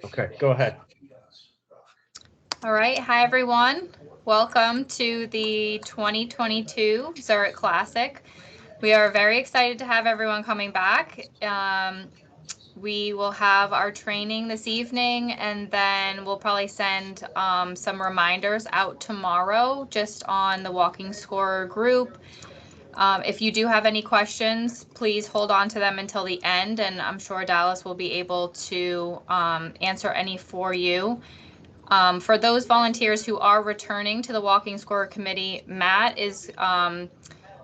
Okay, go ahead. All right. Hi, everyone. Welcome to the 2022 Zurich Classic. We are very excited to have everyone coming back. We will have our training this evening, and then we'll probably send some reminders out tomorrow just on the Walking Scorer group. If you do have any questions, please hold on to them until the end, and I'm sure Dallas will be able to answer any for you. For those volunteers who are returning to the Walking Scorer Committee, Matt is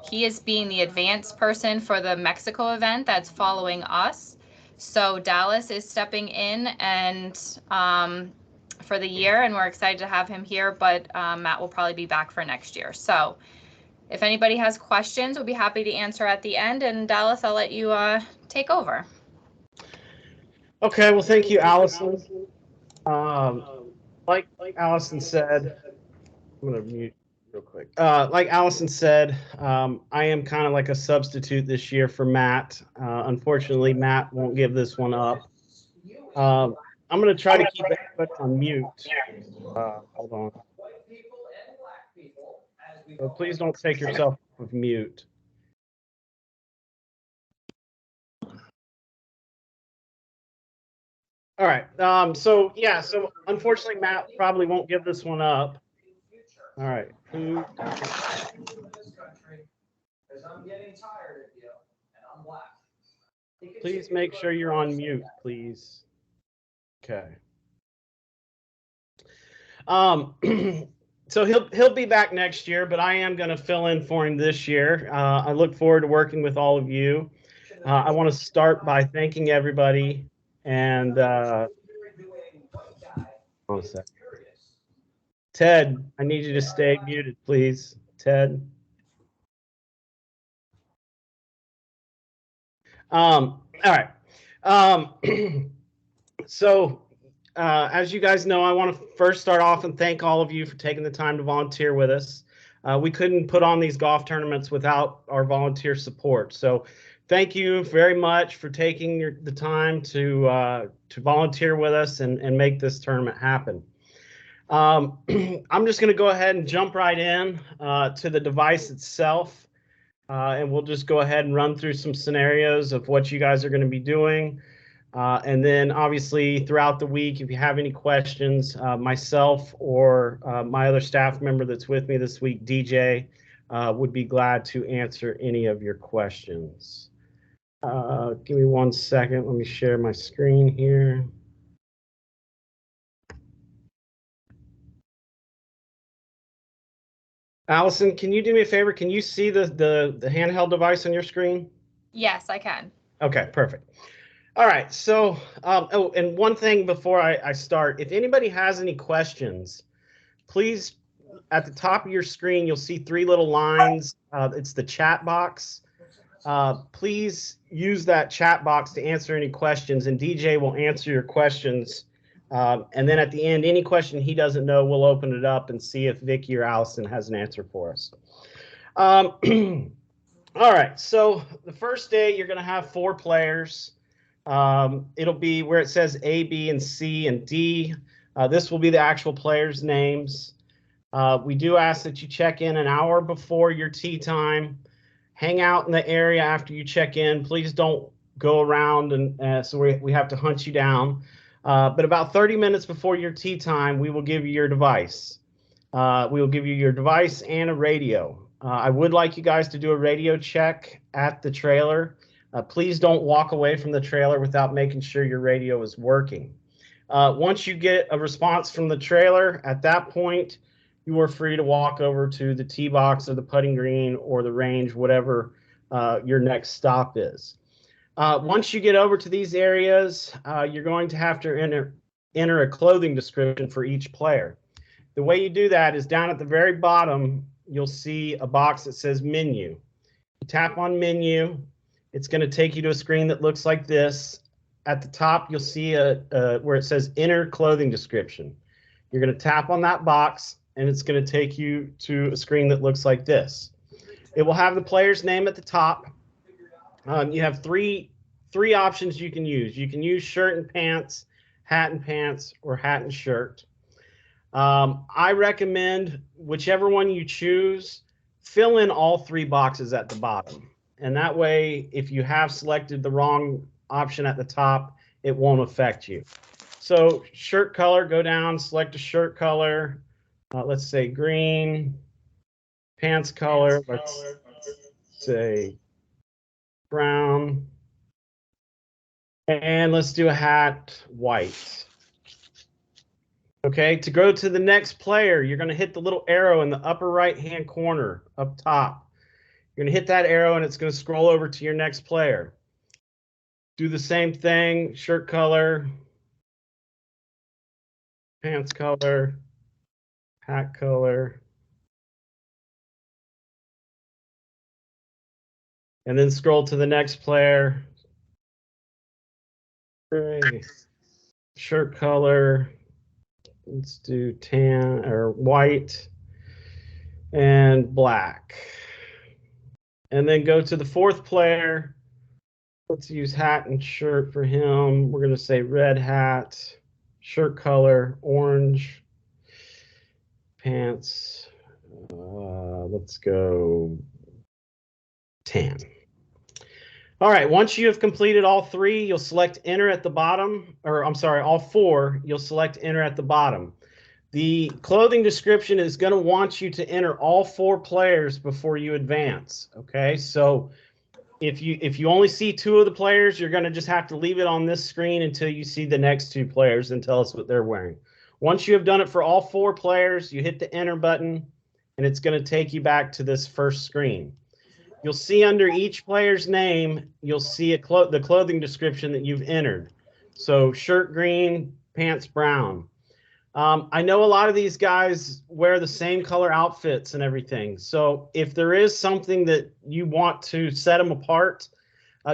he is being the advance person for the Mexico event that's following us. So Dallas is stepping in and for the year, and we're excited to have him here, but Matt will probably be back for next year. So if anybody has questions, we'll be happy to answer at the end. And Dallas, I'll let you take over. Okay, well, thank you, Allison. Like Allison said, I'm going to mute real quick. Like Allison said, I am kind of like a substitute this year for Matt. Unfortunately, Matt won't give this one up. I'm going to try to keep everybody on mute. Hold on. So please don't take yourself off of mute. All right. So unfortunately, Matt probably won't give this one up. All right. Please make sure you're on mute, please. Okay. So he'll be back next year, but I am going to fill in for him this year. I look forward to working with all of you. I want to start by thanking everybody and hold on a sec. Ted, I need you to stay muted, please. Ted. All right. So as you guys know, I want to first start off and thank all of you for taking the time to volunteer with us. We couldn't put on these golf tournaments without our volunteer support. So thank you very much for taking the time to volunteer with us and make this tournament happen. I'm just going to go ahead and jump right in to the device itself. And we'll just go ahead and run through some scenarios of what you guys are going to be doing. And then obviously throughout the week, if you have any questions, myself or my other staff member that's with me this week, DJ, would be glad to answer any of your questions. Give me 1 second. Let me share my screen here. Allison, can you do me a favor? Can you see the handheld device on your screen? Yes, I can. Okay, perfect. All right, so, oh, and one thing before I start, if anybody has any questions, please, at the top of your screen, you'll see 3 little lines. It's the chat box. Please use that chat box to answer any questions, and DJ will answer your questions. And then at the end, any question he doesn't know, we'll open it up and see if Vicky or Allison has an answer for us. All right, so the first day, you're going to have 4 players. It'll be where it says A, B, and C, and D. This will be the actual players' names. We do ask that you check in an hour before your tee time. Hang out in the area after you check in. Please don't go around, and so we have to hunt you down. But about 30 minutes before your tee time, we will give you your device. We will give you your device and a radio. I would like you guys to do a radio check at the trailer. Please don't walk away from the trailer without making sure your radio is working. Once you get a response from the trailer, at that point, you are free to walk over to the tee box or the putting green or the range, whatever your next stop is. Once you get over to these areas, you're going to have to enter a clothing description for each player. The way you do that is down at the very bottom, you'll see a box that says menu. You tap on menu. It's going to take you to a screen that looks like this. At the top, you'll see where it says enter clothing description. You're going to tap on that box, and it's going to take you to a screen that looks like this. It will have the player's name at the top. You have three options you can use. You can use shirt and pants, hat and pants, or hat and shirt. I recommend whichever one you choose, fill in all 3 boxes at the bottom. And that way, if you have selected the wrong option at the top, it won't affect you. So shirt color, go down, select a shirt color. Let's say green. Pants color, let's say brown. And let's do a hat, white. Okay, to go to the next player, you're going to hit the little arrow in the upper right-hand corner up top. You're going to hit that arrow and it's going to scroll over to your next player. Do the same thing, shirt color, pants color, hat color. And then scroll to the next player. Great. Shirt color. Let's do tan or white and black. And then go to the 4th player. Let's use hat and shirt for him. We're going to say red hat, shirt color, orange, pants. Let's go tan. All right, once you have completed all 3, you'll select enter at the bottom, or I'm sorry, all 4, you'll select enter at the bottom. The clothing description is going to want you to enter all 4 players before you advance. Okay, so if you only see 2 of the players, you're going to just have to leave it on this screen until you see the next 2 players and tell us what they're wearing. Once you have done it for all 4 players, you hit the enter button, and it's going to take you back to this first screen. You'll see under each player's name, you'll see the clothing description that you've entered. So shirt green, pants brown. I know a lot of these guys wear the same color outfits and everything. So if there is something that you want to set them apart,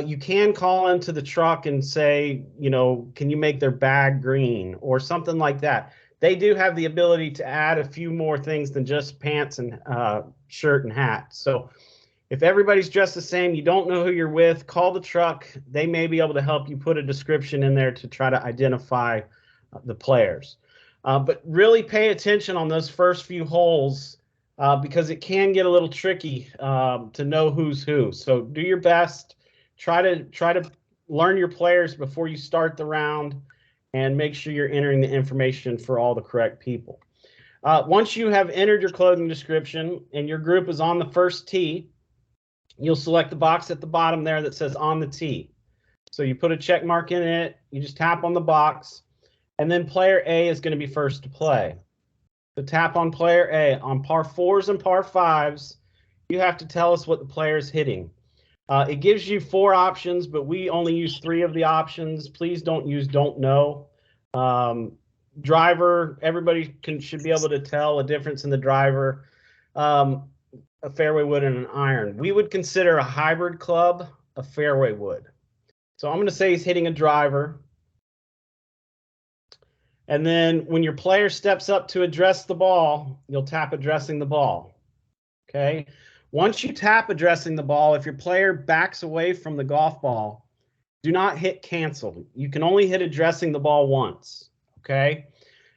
you can call into the truck and say, you know, can you make their bag green or something like that. They do have the ability to add a few more things than just pants and shirt and hat. So if everybody's dressed the same, you don't know who you're with, call the truck. They may be able to help you put a description in there to try to identify the players. But really pay attention on those first few holes because it can get a little tricky to know who's who. So do your best. Try to learn your players before you start the round and make sure you're entering the information for all the correct people. Once you have entered your clothing description and your group is on the first tee, you'll select the box at the bottom there that says on the tee. So you put a check mark in it, you just tap on the box, and then player A is going to be first to play. So tap on player A. On par 4s and par 5s, you have to tell us what the player is hitting. It gives you 4 options, but we only use 3 of the options. Please don't use don't know. Driver, everybody should be able to tell a difference in the driver. A fairway wood and an iron. We would consider a hybrid club a fairway wood. So I'm going to say he's hitting a driver. And then when your player steps up to address the ball, you'll tap addressing the ball. Okay. Once you tap addressing the ball, if your player backs away from the golf ball, do not hit cancel. You can only hit addressing the ball once. Okay.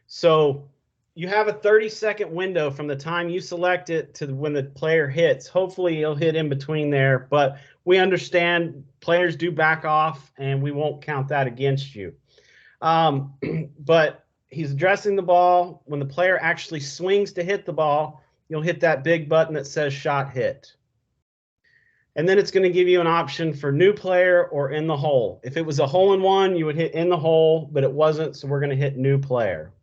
So you have a 30-second window from the time you select it to when the player hits. Hopefully he'll hit in between there, but we understand players do back off and we won't count that against you. But he's addressing the ball. When the player actually swings to hit the ball, you'll hit that big button that says shot hit. And then it's going to give you an option for new player or in the hole. If it was a hole in one, you would hit in the hole, but it wasn't, so we're going to hit new player.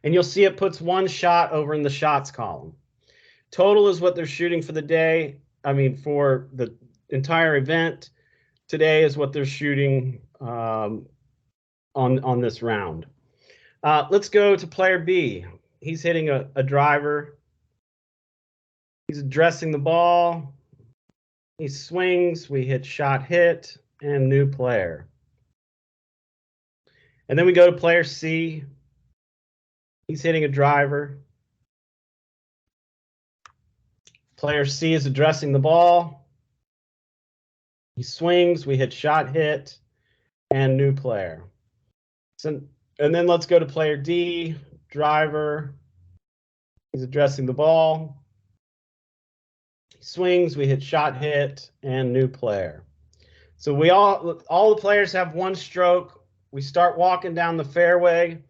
And you'll see it puts 1 shot over in the shots column. Total is what they're shooting for the day. I mean, for the entire event. Today is what they're shooting on this round. Let's go to player B. He's hitting a driver. He's addressing the ball. He swings. We hit shot hit and new player. And then we go to player C. He's hitting a driver. Player C is addressing the ball. He swings. We hit shot hit and new player. So, and then let's go to player D, driver. He's addressing the ball. He swings, we hit shot hit, and new player. So we all the players have one stroke. We start walking down the fairway.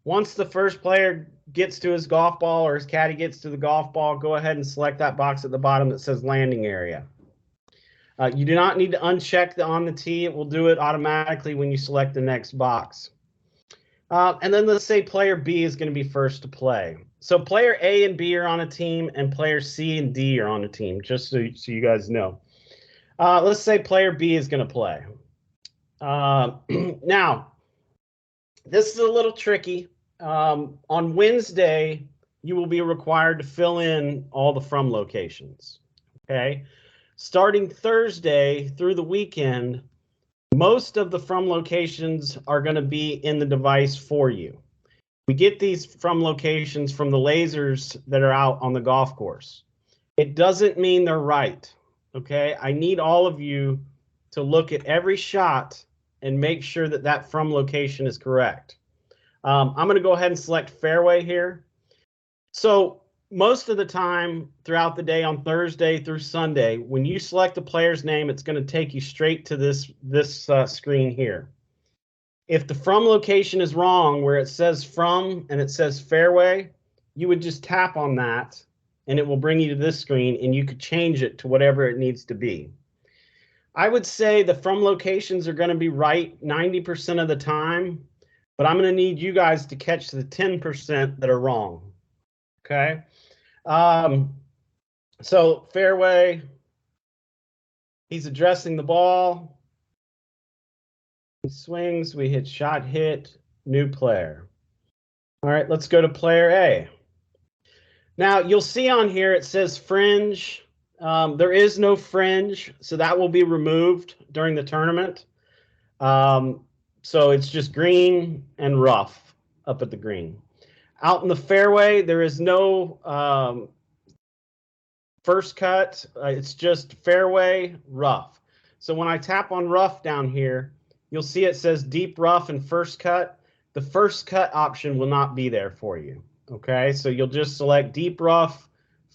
Once the first player gets to his golf ball or his caddy gets to the golf ball, go ahead and select that box at the bottom that says landing area. You do not need to uncheck on the tee. It will do it automatically when you select the next box. And then let's say player B is going to be first to play. So player A and B are on a team, and player C and D are on a team, just so you guys know. Let's say player B is going to play. Now, this is a little tricky. On Wednesday, you will be required to fill in all the from locations. Okay. Starting Thursday through the weekend, most of the from locations are going to be in the device for you. We get these from locations from the lasers that are out on the golf course. It doesn't mean they're right. Okay. I need all of you to look at every shot and make sure that that from location is correct. I'm going to go ahead and select fairway here. So most of the time throughout the day on Thursday through Sunday, when you select the player's name, it's going to take you straight to this screen here. If the from location is wrong, where it says from and it says fairway, you would just tap on that and it will bring you to this screen, and you could change it to whatever it needs to be. I would say the from locations are going to be right 90% of the time, but I'm going to need you guys to catch the 10% that are wrong. Okay. So fairway, he's addressing the ball. He swings, we hit shot hit, new player. All right, let's go to player A. Now you'll see on here it says fringe. There is no fringe, so that will be removed during the tournament. So it's just green and rough up at the green. Out in the fairway, there is no first cut. It's just fairway rough. So when I tap on rough down here, you'll see it says deep rough and first cut. The first cut option will not be there for you. Okay, so you'll just select deep rough,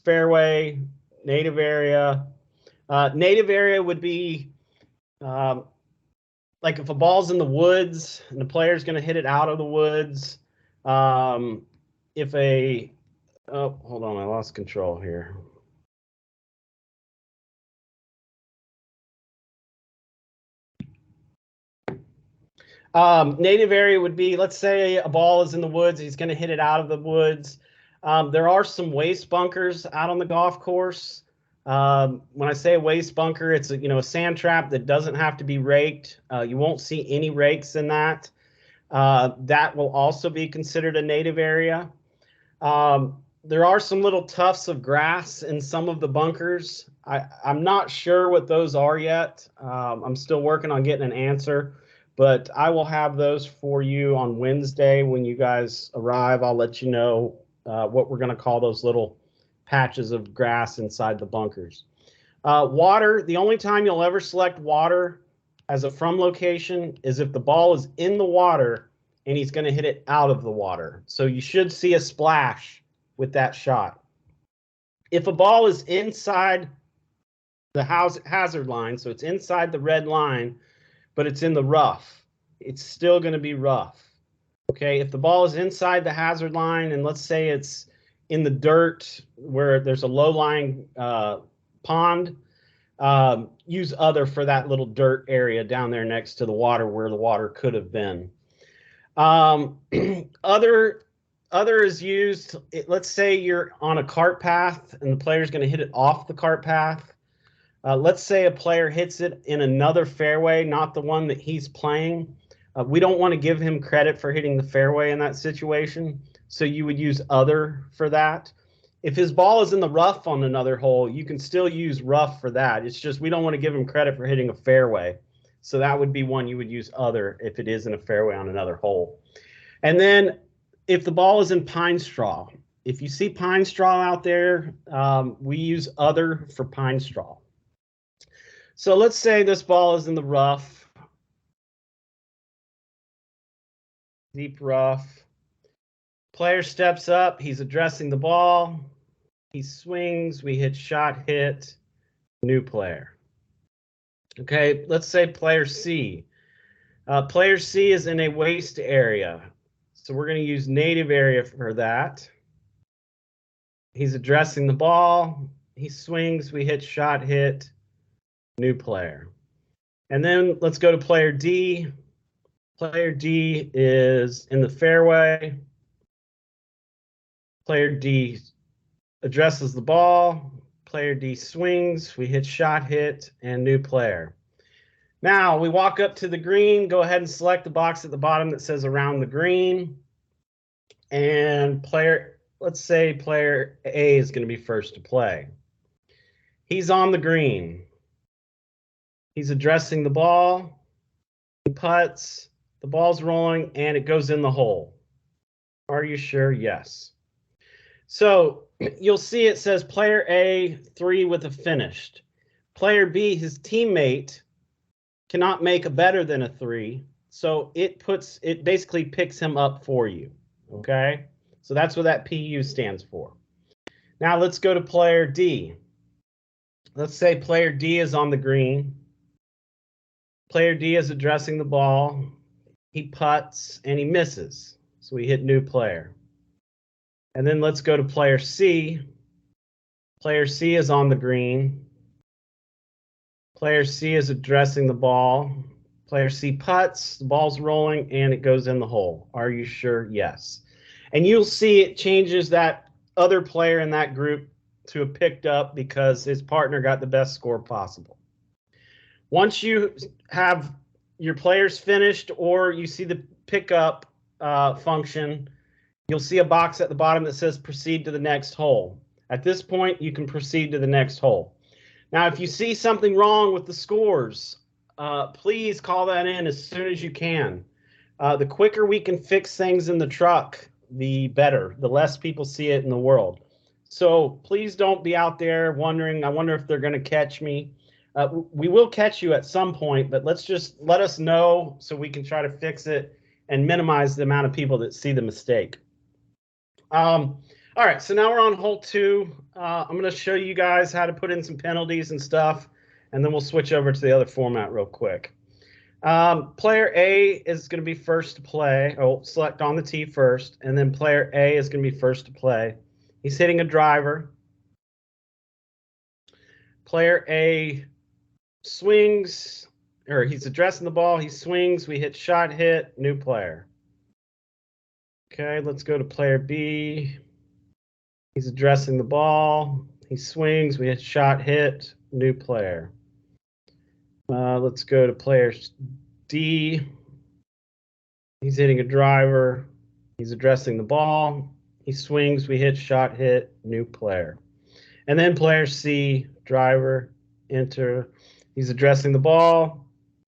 fairway, native area. Native area would be like if a ball's in the woods and the player's going to hit it out of the woods. If a, oh, hold on, I lost control here. Native area would be, let's say a ball is in the woods, he's going to hit it out of the woods. There are some waste bunkers out on the golf course. When I say a waste bunker, it's a sand trap that doesn't have to be raked. You won't see any rakes in that. That will also be considered a native area. There are some little tufts of grass in some of the bunkers. I'm not sure what those are yet. I'm still working on getting an answer, but I will have those for you on Wednesday when you guys arrive. I'll let you know what we're going to call those little patches of grass inside the bunkers. Water, the only time you'll ever select water as a from location is if the ball is in the water and he's going to hit it out of the water. So you should see a splash with that shot. If a ball is inside the hazard line, so it's inside the red line, but it's in the rough, it's still going to be rough. Okay, if the ball is inside the hazard line and let's say it's in the dirt where there's a low-lying pond, use other for that little dirt area down there next to the water where the water could have been. Other is used, let's say you're on a cart path and the player's going to hit it off the cart path. Let's say a player hits it in another fairway, not the one that he's playing. We don't want to give him credit for hitting the fairway in that situation, so you would use other for that. If his ball is in the rough on another hole, you can still use rough for that. It's just we don't want to give him credit for hitting a fairway. So that would be one you would use other if it is in a fairway on another hole. And then if the ball is in pine straw, if you see pine straw out there, we use other for pine straw. So let's say this ball is in the rough. deep rough. Player steps up, he's addressing the ball. He swings, we hit shot, hit, new player. Okay, let's say player C. Player C is in a waste area. So we're going to use native area for that. He's addressing the ball. He swings, we hit shot, hit, new player. And then let's go to player D. Player D is in the fairway. Player D addresses the ball. Player D swings, we hit shot, hit, and new player. Now we walk up to the green, go ahead and select the box at the bottom that says around the green. And let's say player A is going to be first to play. He's on the green. He's addressing the ball. He putts, the ball's rolling, and it goes in the hole. Are you sure? Yes. So you'll see it says player A, 3 with a finished. Player B, his teammate, cannot make a better than a 3. So it basically picks him up for you. Okay? So that's what that PU stands for. Now let's go to player D. Let's say player D is on the green. Player D is addressing the ball. He putts and he misses. So we hit new player. And then let's go to player C. Player C is on the green. Player C is addressing the ball. Player C putts, the ball's rolling, and it goes in the hole. Are you sure? Yes. And you'll see it changes that other player in that group to a picked up because his partner got the best score possible. Once you have your players finished or you see the pickup function, you'll see a box at the bottom that says proceed to the next hole. At this point, you can proceed to the next hole. Now, if you see something wrong with the scores, please call that in as soon as you can. The quicker we can fix things in the truck, the better, the less people see it in the world. So please don't be out there wondering, I wonder if they're going to catch me. We will catch you at some point, but let us know so we can try to fix it and minimize the amount of people that see the mistake. All right, so now we're on hole 2. I'm going to show you guys how to put in some penalties and stuff, and then we'll switch over to the other format real quick. Player A is going to be first to play. Oh, select on the tee first, and then player A is going to be first to play. He's hitting a driver. Player A swings, or he's addressing the ball. He swings. We hit shot, hit, new player. Okay, let's go to player B. He's addressing the ball. He swings. We hit shot, hit, new player. Let's go to player D. He's hitting a driver. He's addressing the ball. He swings. We hit shot, hit, new player. And then player C, driver, enter. He's addressing the ball.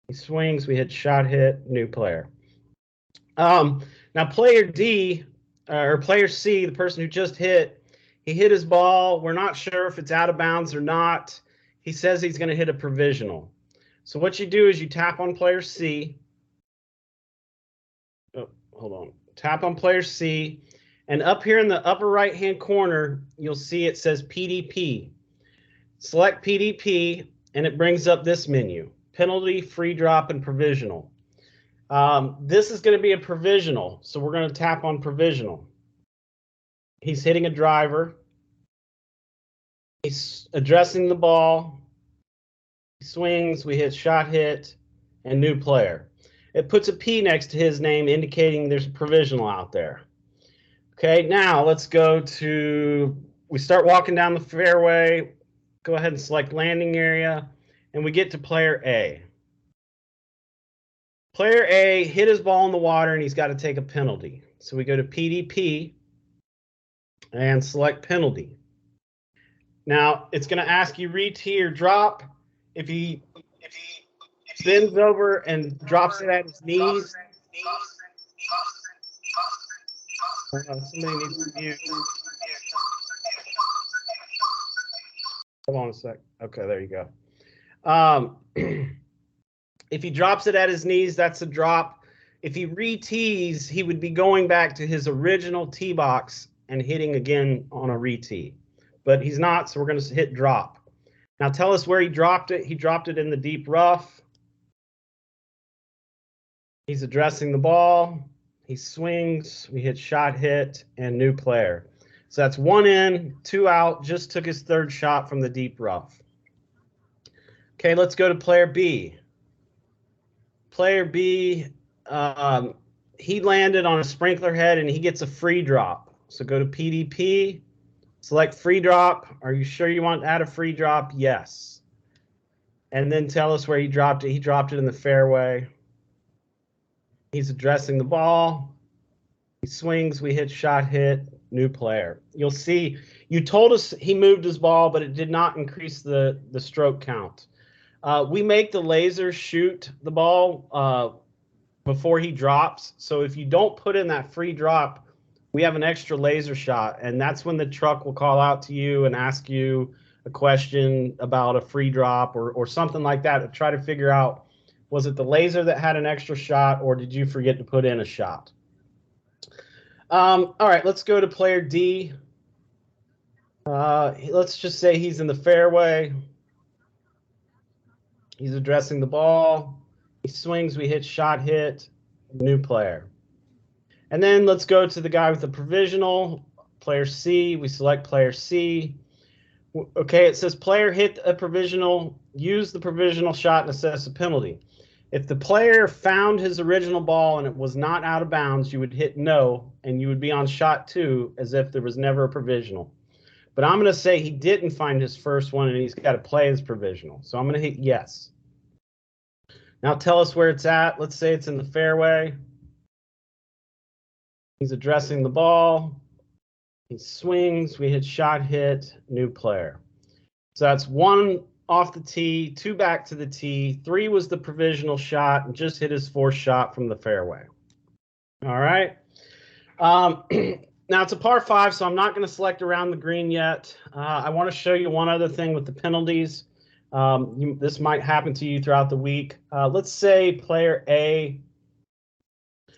He swings. We hit shot, hit, new player. Now player D, or player C, the person who just hit, he hit his ball. We're not sure if it's out of bounds or not. He says he's going to hit a provisional. So what you do is you tap on player C. Oh, hold on. Tap on player C. And up here in the upper right-hand corner, you'll see it says PDP. Select PDP, and it brings up this menu: penalty, free drop, and provisional. This is going to be a provisional, so we're going to tap on provisional. He's hitting a driver. He's addressing the ball. He swings. We hit shot, hit, and new player. It puts a P next to his name, indicating there's a provisional out there. Okay, now let's go to, we start walking down the fairway. Go ahead and select landing area, and we get to player A. Player A hit his ball in the water, and he's got to take a penalty. So we go to PDP and select penalty. Now it's going to ask you re-tee or drop. If he bends over and drops it at his knees. Somebody needs to mute. Hold on a sec. Okay, there you go. If he drops it at his knees, that's a drop. if he re-tees, he would be going back to his original tee box and hitting again on a re-tee. But he's not, so we're going to hit drop. Now tell us where he dropped it. He dropped it in the deep rough. He's addressing the ball. He swings. We hit shot hit and new player. So that's 1 in, 2 out. Just took his 3rd shot from the deep rough. Okay, let's go to player B. Player B, he landed on a sprinkler head and he gets a free drop. So go to PDP, select free drop. Are you sure you want to add a free drop? Yes. And then tell us where he dropped it. He dropped it in the fairway. He's addressing the ball. He swings. We hit shot hit. New player. You'll see you told us he moved his ball, but it did not increase the stroke count. We make the laser shoot the ball before he drops. So if you don't put in that free drop, we have an extra laser shot, and that's when the truck will call out to you and ask you a question about a free drop or something like that to try to figure out, was it the laser that had an extra shot or did you forget to put in a shot? All right, let's go to player D. Let's just say he's in the fairway. He's addressing the ball. He swings. We hit shot hit. New player. And then let's go to the guy with the provisional, player C. We select player C. Okay, it says player hit a provisional. Use the provisional shot and assess a penalty. If the player found his original ball and it was not out of bounds, you would hit no, and you would be on shot 2 as if there was never a provisional. But I'm going to say he didn't find his first one and he's got to play his provisional. So I'm going to hit yes. Now tell us where it's at. Let's say it's in the fairway. He's addressing the ball. He swings. We hit shot hit. New player. So that's 1 off the tee, 2 back to the tee, 3 was the provisional shot, and just hit his 4th shot from the fairway. All right. Now it's a par 5, so I'm not going to select around the green yet. I want to show you one other thing with the penalties. This might happen to you throughout the week. Let's say player A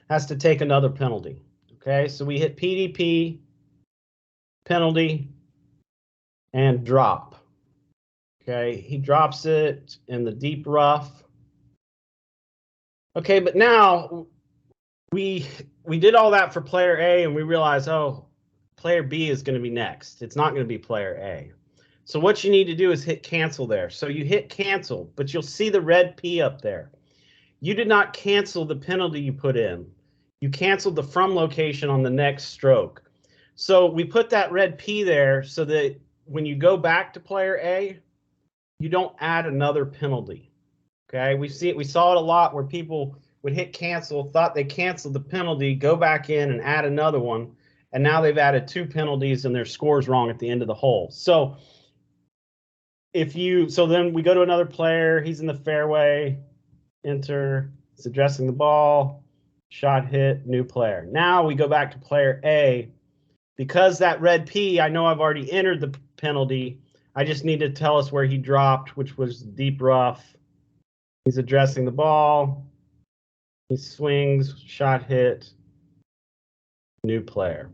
has to take another penalty. Okay, so we hit PDP, penalty, and drop. Okay, he drops it in the deep rough. Okay, but now we did all that for player A and we realize, oh, player B is going to be next. It's not going to be player A. So what you need to do is hit cancel there. So you hit cancel, but you'll see the red P up there. You did not cancel the penalty you put in. You canceled the from location on the next stroke. So we put that red P there so that when you go back to player A, you don't add another penalty. Okay, we saw it a lot where people would hit cancel, thought they canceled the penalty, go back in and add another one, and now they've added 2 penalties and their score's wrong at the end of the hole. So then we go to another player, he's in the fairway, enter, he's addressing the ball, shot hit, new player. Now we go back to player A. Because that red P, I know I've already entered the penalty, I just need to tell us where he dropped, which was deep rough. He's addressing the ball. He swings, shot hit, new player.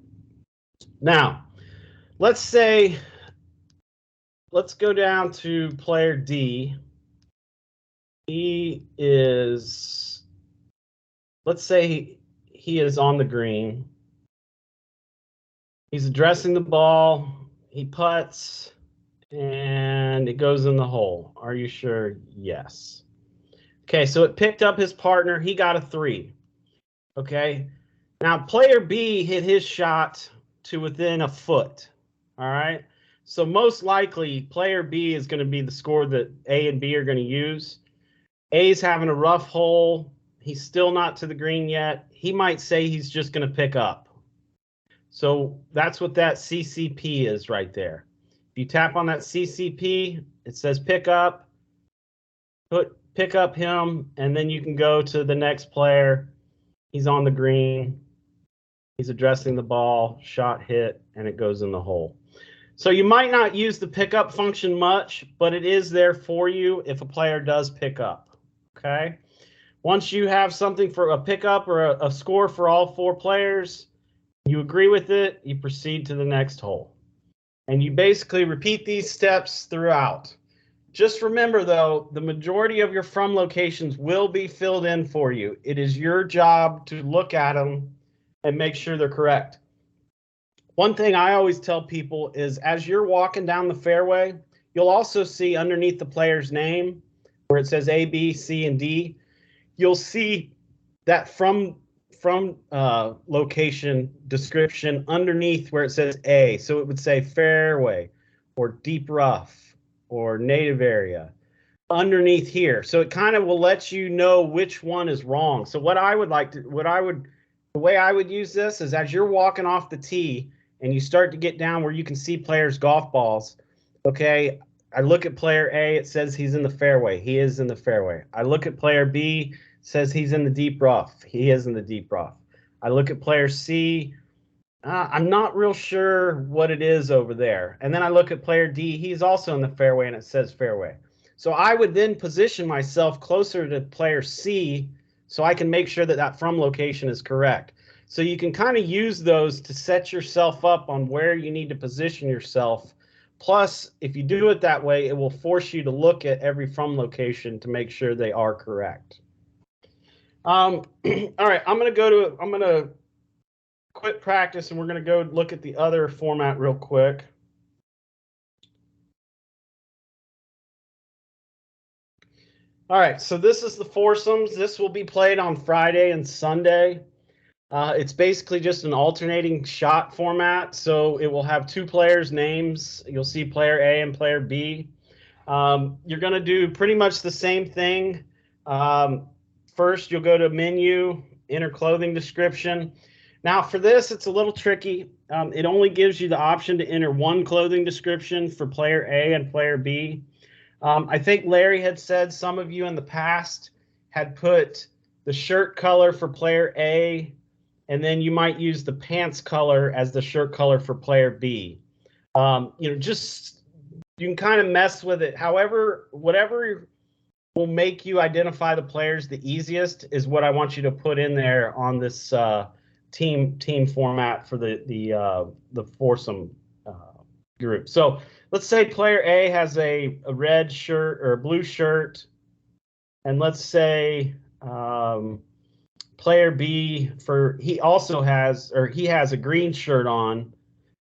Now, let's go down to player D. He is, let's say he is on the green. He's addressing the ball. He putts. And it goes in the hole. Are you sure? Yes. Okay, so it picked up his partner. He got a 3. Okay. Now, player B hit his shot to within a foot. All right. So most likely, player B is going to be the score that A and B are going to use. A's having a rough hole. He's still not to the green yet. He might say he's just going to pick up. So that's what that CCP is right there. If you tap on that CCP, it says pick up, pick up him, and then you can go to the next player. He's on the green. He's addressing the ball, shot hit, and it goes in the hole. So you might not use the pickup function much, but it is there for you if a player does pick up. Okay. Once you have something for a pickup or a score for all 4 players, you agree with it, you proceed to the next hole. And you basically repeat these steps throughout. Just remember, though, the majority of your from locations will be filled in for you. It is your job to look at them and make sure they're correct. One thing I always tell people is as you're walking down the fairway, you'll also see underneath the player's name where it says A, B, C, and D. You'll see that from location description underneath where it says A. So it would say fairway or deep rough or native area underneath here. So it kind of will let you know which one is wrong. So the way I would use this is as you're walking off the tee and you start to get down where you can see players' golf balls. Okay, I look at player A, it says he's in the fairway. He is in the fairway. I look at player B, says he's in the deep rough. He is in the deep rough. I look at player C. I'm not real sure what it is over there. And then I look at player D. He's also in the fairway, and it says fairway. So I would then position myself closer to player C so I can make sure that that from location is correct. So you can kind of use those to set yourself up on where you need to position yourself. Plus, if you do it that way, it will force you to look at every from location to make sure they are correct. All right, I'm going to quit practice and we're going to go look at the other format real quick. All right, so this is the foursomes. This will be played on Friday and Sunday. It's basically just an alternating shot format. So it will have 2 players' names. You'll see player A and player B. You're going to do pretty much the same thing. First, you'll go to menu, enter clothing description. Now, for this, it's a little tricky. It only gives you the option to enter 1 clothing description for player A and player B. I think Larry had said some of you in the past had put the shirt color for player A, and then you might use the pants color as the shirt color for player B. Just you can kind of mess with it. However, whatever will make you identify the players the easiest is what I want you to put in there on this team format for the foursome group. So let's say player A has a red shirt or a blue shirt, and let's say player B he has a green shirt on.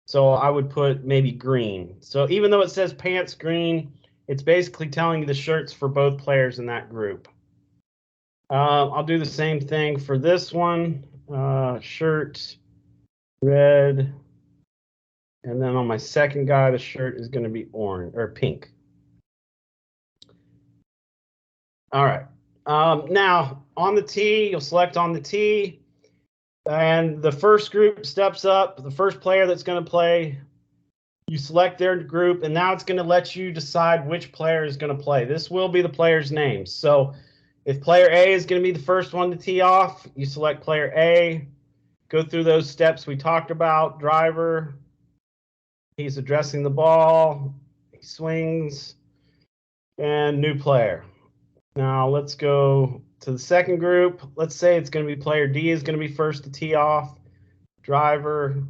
So I would put maybe green. So even though it says pants green, it's basically telling you the shirts for both players in that group. I'll do the same thing for this one. Shirt red. And then on my second guy, the shirt is going to be orange or pink. All right. Now on the tee, you'll select on the tee. And the first group steps up. The first player that's going to play, you select their group, and now it's going to let you decide which player is going to play. This will be the player's name. So if player A is going to be the first one to tee off, you select player A, go through those steps we talked about. Driver, he's addressing the ball, he swings, and new player. Now let's go to the second group. Let's say it's going to be player D is going to be first to tee off. Driver,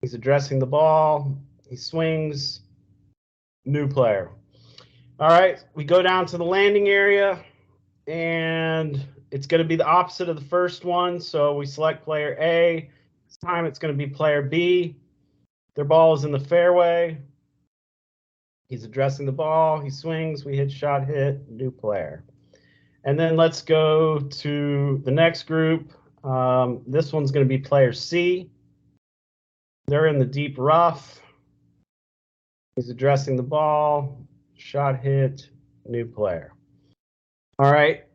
he's addressing the ball, he swings, new player. All right, we go down to the landing area, and it's going to be the opposite of the first one. So we select player A. This time it's going to be player B. Their ball is in the fairway. He's addressing the ball, he swings, we hit shot hit, new player. And then let's go to the next group. This one's going to be player C. They're in the deep rough. He's addressing the ball, shot hit, new player. All right.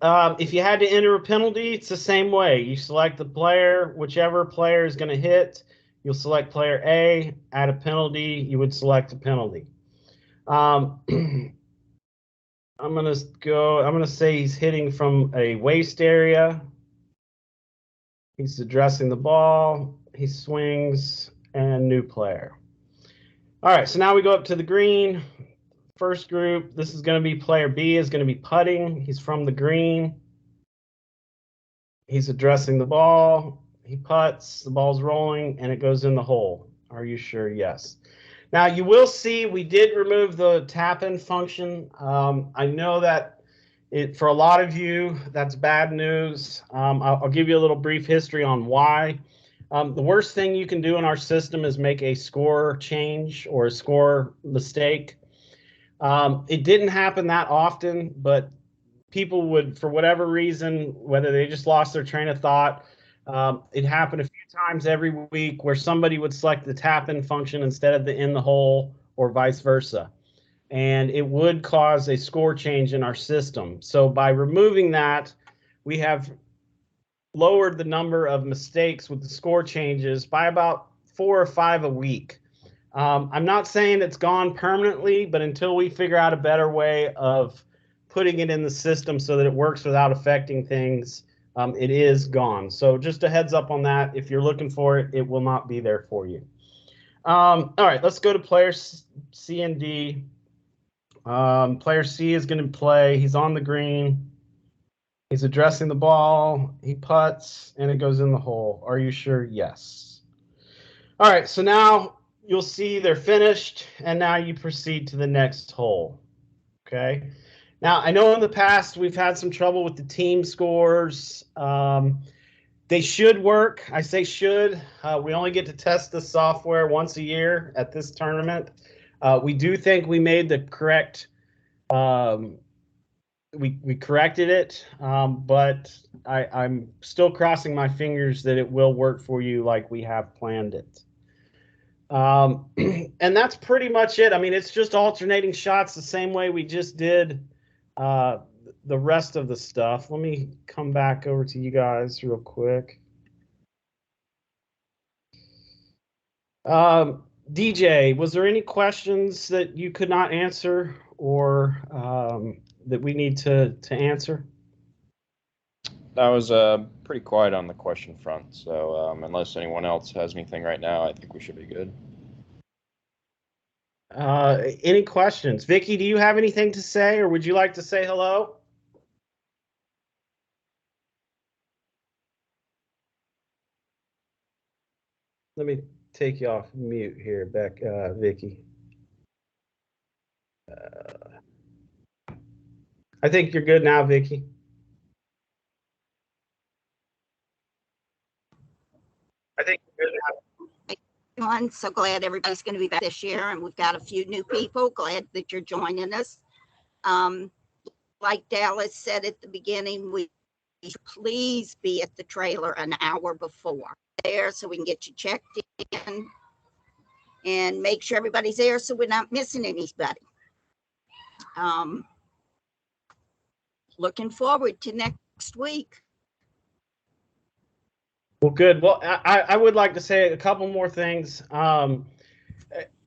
If you had to enter a penalty, it's the same way. You select the player, whichever player is going to hit. You'll select player A, add a penalty, you would select a penalty. I'm going to say he's hitting from a waist area. He's addressing the ball. He swings, and new player. All right, so now we go up to the green. First group, this is going to be player B is going to be putting. He's from the green. He's addressing the ball. He putts, the ball's rolling, and it goes in the hole. Are you sure? Yes. Now, you will see we did remove the tap-in function. I know that for a lot of you, that's bad news. I'll give you a little brief history on why. The worst thing you can do in our system is make a score change or a score mistake. It didn't happen that often, but people would, for whatever reason, whether they just lost their train of thought, it happened a few times every week where somebody would select the tap in function instead of the in the hole or vice versa. And it would cause a score change in our system. So by removing that, we have lowered the number of mistakes with the score changes by about 4 or 5 a week. I'm not saying it's gone permanently, but until we figure out a better way of putting it in the system so that it works without affecting things, it is gone. So just a heads up on that. If you're looking for it, it will not be there for you. All right, let's go to player C and D. Player C is going to play. He's on the green. He's addressing the ball. He putts, and it goes in the hole. Are you sure? Yes. All right, so now you'll see they're finished, and now you proceed to the next hole. Okay. Now, I know in the past we've had some trouble with the team scores. They should work. I say should. We only get to test the software once a year at this tournament. We do think we made the correct. We corrected it, but I'm still crossing my fingers that it will work for you like we have planned it. And that's pretty much it. I mean, it's just alternating shots the same way we just did the rest of the stuff. Let me come back over to you guys real quick. DJ, was there any questions that you could not answer or that we need to answer? That was pretty quiet on the question front. So unless anyone else has anything right now, I think we should be good. Any questions? Vicky, do you have anything to say, or would you like to say hello? Let me take you off mute here, Vicky. I think you're good now, Vicky. I think you're good now. I'm so glad everybody's going to be back this year, and we've got a few new people. Glad that you're joining us. Like Dallas said at the beginning, we please be at the trailer an hour before there so we can get you checked in and make sure everybody's there so we're not missing anybody. Looking forward to next week. Well, good. Well, I would like to say a couple more things. I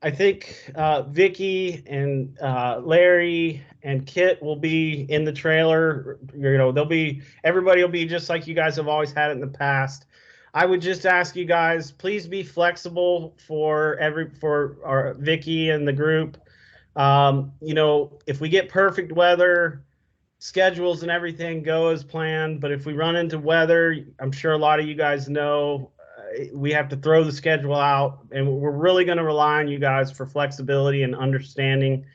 think Vicky and Larry and Kit will be in the trailer. You know, everybody will be just like you guys have always had it in the past. I would just ask you guys, please be flexible for our Vicky and the group. You know, if we get perfect weather, schedules and everything go as planned, but if we run into weather, I'm sure a lot of you guys know we have to throw the schedule out, and we're really going to rely on you guys for flexibility and understanding.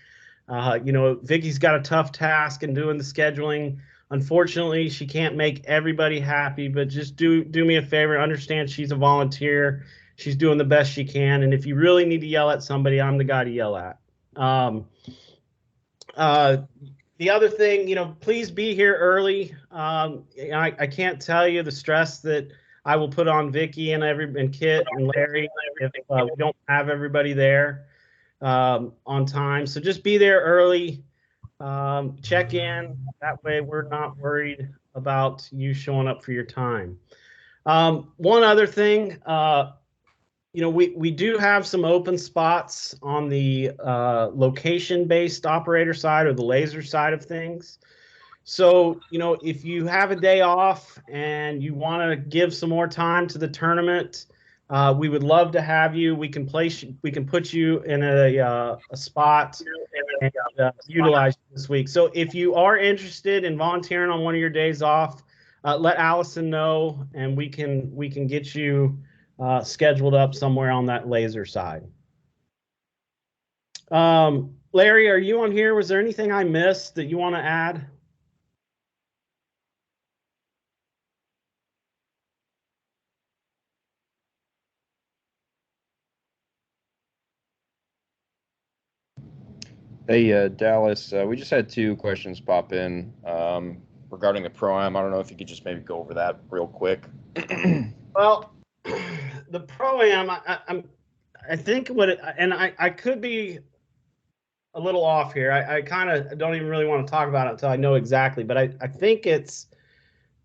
You know, Vicky's got a tough task in doing the scheduling. Unfortunately, she can't make everybody happy, but just do me a favor, understand she's a volunteer. She's doing the best she can, and if you really need to yell at somebody, I'm the guy to yell at. The other thing, you know, please be here early. I can't tell you the stress that I will put on Vicky and Kit and Larry if we don't have everybody there on time. So just be there early. Check in. That way we're not worried about you showing up for your time. One other thing, you know, we do have some open spots on the location-based operator side or the laser side of things. So, you know, if you have a day off and you want to give some more time to the tournament, we would love to have you. We can put you in a spot and utilize this week. So if you are interested in volunteering on one of your days off, let Allison know, and we can get you scheduled up somewhere on that laser side. Larry, are you on here? Was there anything I missed that you want to add? Hey, Dallas, we just had two questions pop in regarding the Pro-Am. I don't know if you could just maybe go over that real quick. Well, the Pro-Am, I think I could be a little off here. I kind of don't even really want to talk about it until I know exactly, but I think it's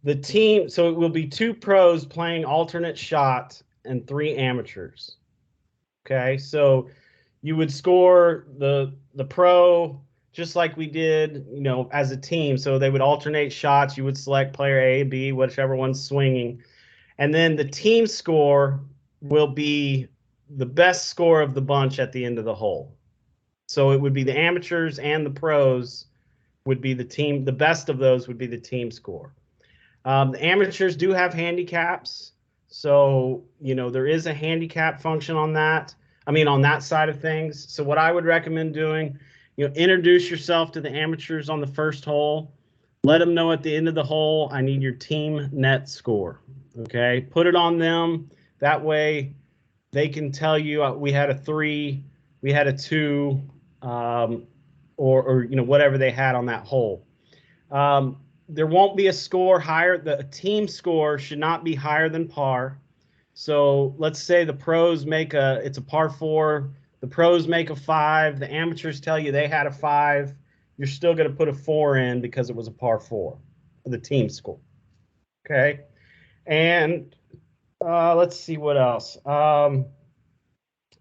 the team. So it will be 2 pros playing alternate shot and 3 amateurs. Okay, so you would score the pro just like we did, as a team. So they would alternate shots. You would select player A, B, whichever one's swinging. And then the team score will be the best score of the bunch at the end of the hole. So it would be the amateurs and the pros would be the team. The best of those would be the team score. The amateurs do have handicaps. So, there is a handicap function on that. On that side of things. So what I would recommend doing, introduce yourself to the amateurs on the first hole. Let them know at the end of the hole, I need your team net score. Okay, put it on them. That way they can tell you we had a 3, we had a 2, or whatever they had on that hole. There won't be a score higher. The team score should not be higher than par. So let's say the pros it's a par 4. The pros make a 5. The amateurs tell you they had a 5. You're still going to put a 4 in because it was a par 4 for the team score. Okay. And let's see what else. And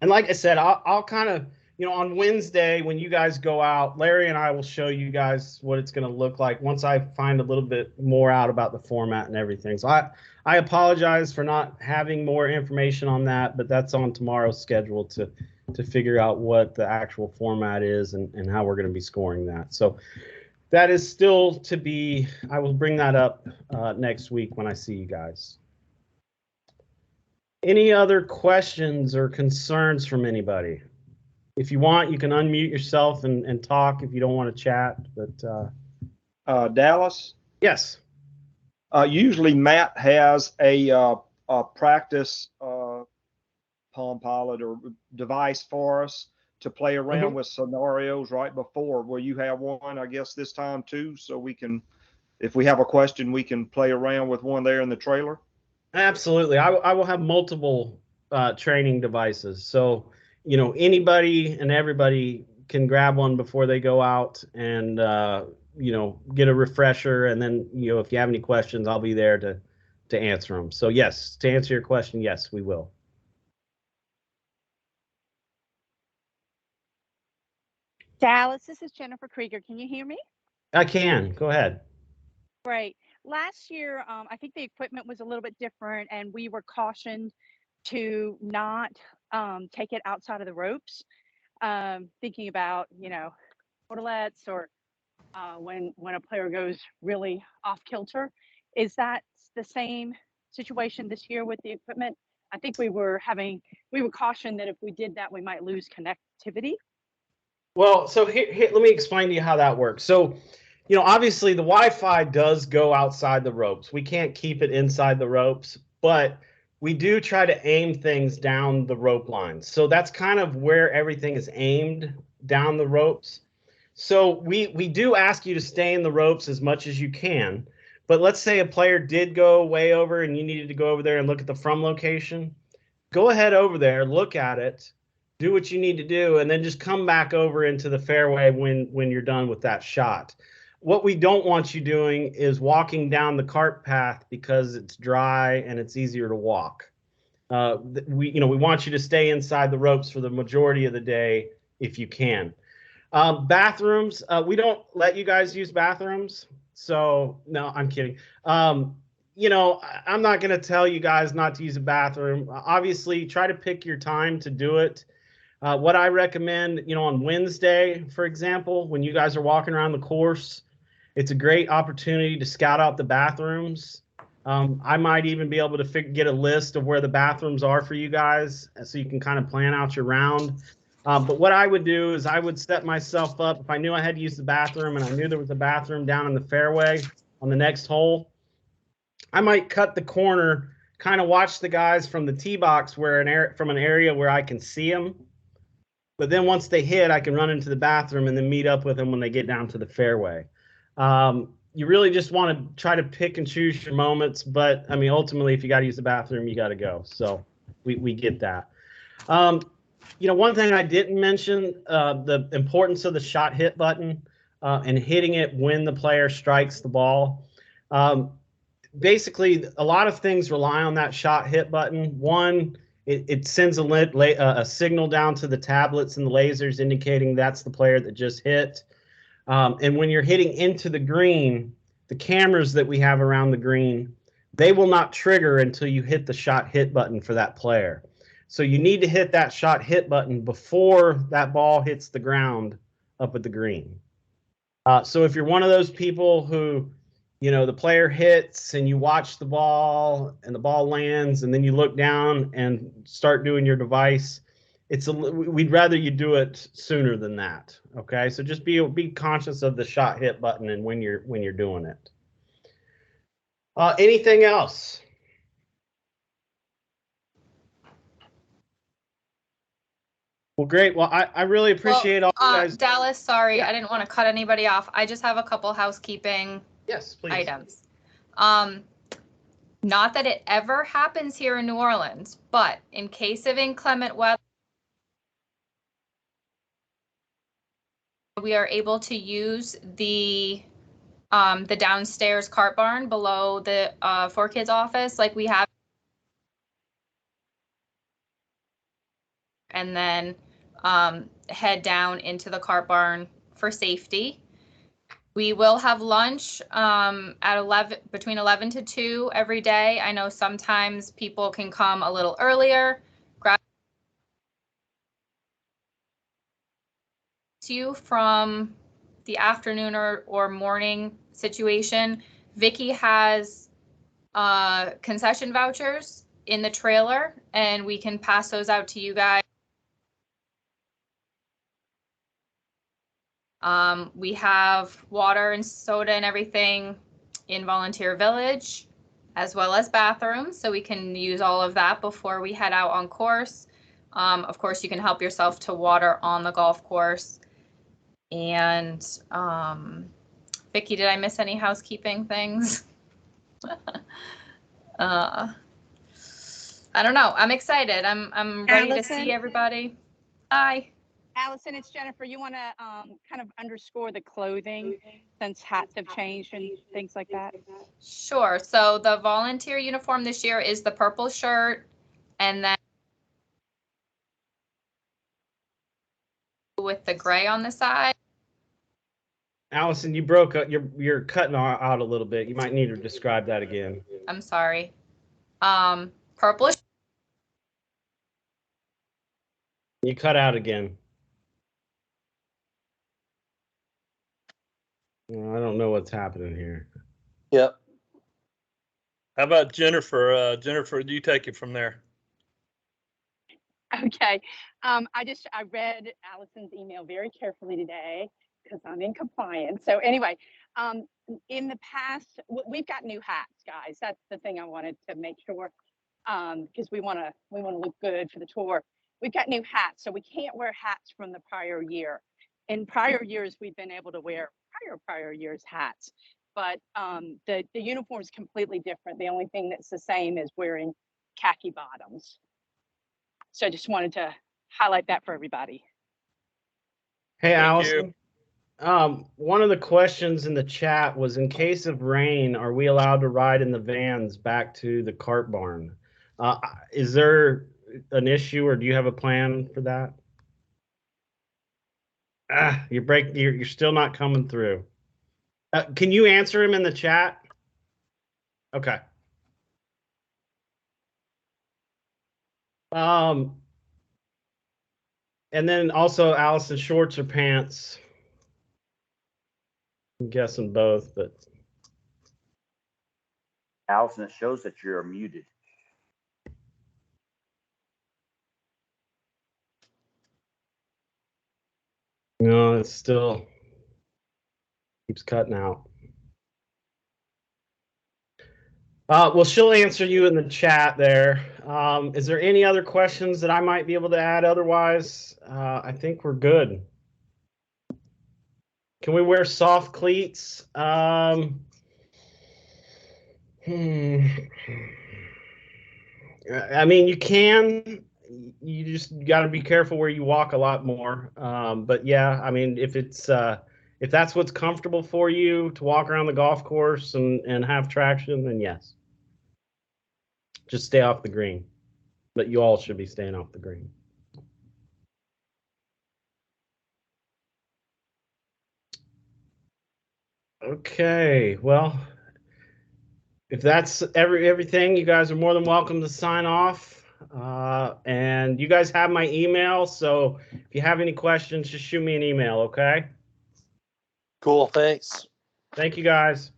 like I said, I'll kind of, on Wednesday when you guys go out, Larry and I will show you guys what it's going to look like once I find a little bit more out about the format and everything. So I apologize for not having more information on that, but that's on tomorrow's schedule to figure out what the actual format is and how we're going to be scoring that. So that is still to be, I will bring that up next week when I see you guys. Any other questions or concerns from anybody? If you want, you can unmute yourself and talk if you don't want to chat. But Dallas? Yes. Usually Matt has a practice Palm Pilot or device for us to play around with scenarios right before. Will you have one, I guess, this time too? So we can, if we have a question, we can play around with one there in the trailer? Absolutely. I will have multiple training devices. So, anybody and everybody can grab one before they go out and, get a refresher. And then, if you have any questions, I'll be there to answer them. So yes, to answer your question, yes, we will. Dallas, this is Jennifer Krieger. Can you hear me? I can. Go ahead. Great. Last year, I think the equipment was a little bit different, and we were cautioned to not take it outside of the ropes, thinking about, portalets or when a player goes really off kilter. Is that the same situation this year with the equipment? I think we were cautioned that if we did that, we might lose connectivity. Well, so here, let me explain to you how that works. So, obviously the Wi-Fi does go outside the ropes. We can't keep it inside the ropes, but we do try to aim things down the rope lines. So that's kind of where everything is aimed, down the ropes. So we do ask you to stay in the ropes as much as you can. But let's say a player did go way over and you needed to go over there and look at the from location. Go ahead over there, look at it, do what you need to do, and then just come back over into the fairway when you're done with that shot. What we don't want you doing is walking down the cart path because it's dry and it's easier to walk. We want you to stay inside the ropes for the majority of the day if you can. Bathrooms, we don't let you guys use bathrooms. So no, I'm kidding. I'm not going to tell you guys not to use a bathroom. Obviously, try to pick your time to do it. What I recommend, on Wednesday, for example, when you guys are walking around the course, it's a great opportunity to scout out the bathrooms I might even be able to get a list of where the bathrooms are for you guys, so you can kind of plan out your round. But what I would do is I would set myself up, if I knew I had to use the bathroom and I knew there was a bathroom down in the fairway on the next hole, I might cut the corner, kind of watch the guys from the tee box from an area where I can see them. But then once they hit, I can run into the bathroom and then meet up with them when they get down to the fairway. You really just want to try to pick and choose your moments. But I mean, ultimately, if you got to use the bathroom, you got to go. So we get that. One thing I didn't mention, the importance of the shot hit button and hitting it when the player strikes the ball. Basically, a lot of things rely on that shot hit button. One, it sends a signal down to the tablets and the lasers indicating that's the player that just hit. And when you're hitting into the green, the cameras that we have around the green, they will not trigger until you hit the shot hit button for that player. So you need to hit that shot hit button before that ball hits the ground up at the green. So if you're one of those people who, the player hits and you watch the ball and the ball lands and then you look down and start doing your device, we'd rather you do it sooner than that. Okay, so just be conscious of the shot hit button and when you're doing it. Anything else? Well, great. Well, I really appreciate all you guys. Dallas, sorry, Yeah. I didn't want to cut anybody off. I just have a couple housekeeping Yes, please. items. Not that it ever happens here in New Orleans, but in case of inclement weather, we are able to use the downstairs cart barn below the 4Kids office, like we have, and then head down into the cart barn for safety. We will have lunch at between 11 to 2 every day. I know sometimes people can come a little earlier. Grab you from the afternoon or morning situation. Vicky has concession vouchers in the trailer, and we can pass those out to you guys. We have water and soda and everything in Volunteer Village, as well as bathrooms, so we can use all of that before we head out on course. Of course, you can help yourself to water on the golf course. And Vicky, did I miss any housekeeping things? I don't know. I'm excited. I'm ready to see everybody. Hi. Allison, it's Jennifer. You want to kind of underscore the clothing since hats have changed and things like that? Sure. So the volunteer uniform this year is the purple shirt, and then with the gray on the side. Allison, you broke up. You're cutting out a little bit. You might need to describe that again. I'm sorry. Purple. You cut out again. Well, I don't know what's happening here. Yep. How about Jennifer? Jennifer, you take it from there. Okay. I read Allison's email very carefully today because I'm in compliance. So anyway, in the past, we've got new hats, guys. That's the thing I wanted to make sure, because we want to look good for the tour. We've got new hats, so we can't wear hats from the prior year. In prior years, we've been able to wear prior year's hats, but the uniform is completely different. The only thing that's the same is wearing khaki bottoms. So I just wanted to highlight that for everybody. Hey, Thank Allison. One of the questions in the chat was, in case of rain, are we allowed to ride in the vans back to the cart barn? Is there an issue, or do you have a plan for that? You're still not coming through. Can you answer him in the chat? Okay. And then also, Allison, shorts or pants? I'm guessing both, but Allison, it shows that you're muted. No, it still keeps cutting out. Well, she'll answer you in the chat there. Is there any other questions that I might be able to add? Otherwise, I think we're good. Can we wear soft cleats? I mean, you can. You just got to be careful where you walk a lot more. But yeah, I mean, if that's what's comfortable for you to walk around the golf course and have traction, then yes. Just stay off the green. But you all should be staying off the green. Okay, well, if that's everything, you guys are more than welcome to sign off. And you guys have my email, so if you have any questions, just shoot me an email, okay? Cool. Thanks. Thank you, guys.